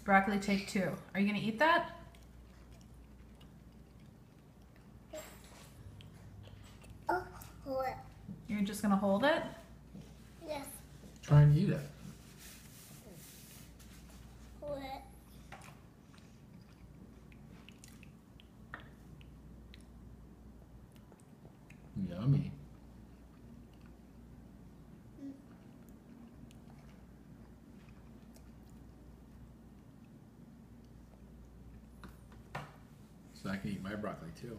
Broccoli, take 2. Are you going to eat that? Oh, hold it. You're just going to hold it? Yes, Try and eat it. hold it. Yummy. So I can eat my broccoli too.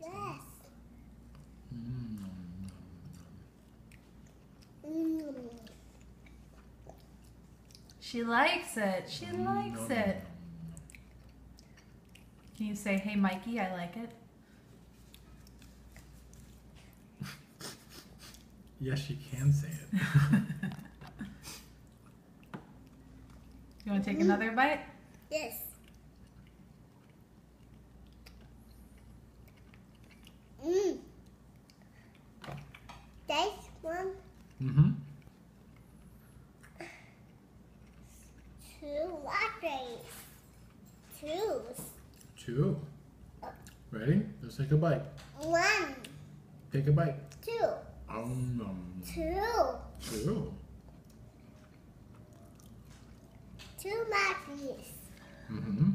Yes. Mm. Mm. She likes it. She likes it. Can you say, hey, Mikey, I like it? Yes, you can say it. You want to take another bite? Yes. Mm. This one, Mm-hmm. 2 lattes. 2. 2. Ready? Let's take a bite. 1, Take a bite. 2, 2. 2. 2 lattes. Mm-hmm.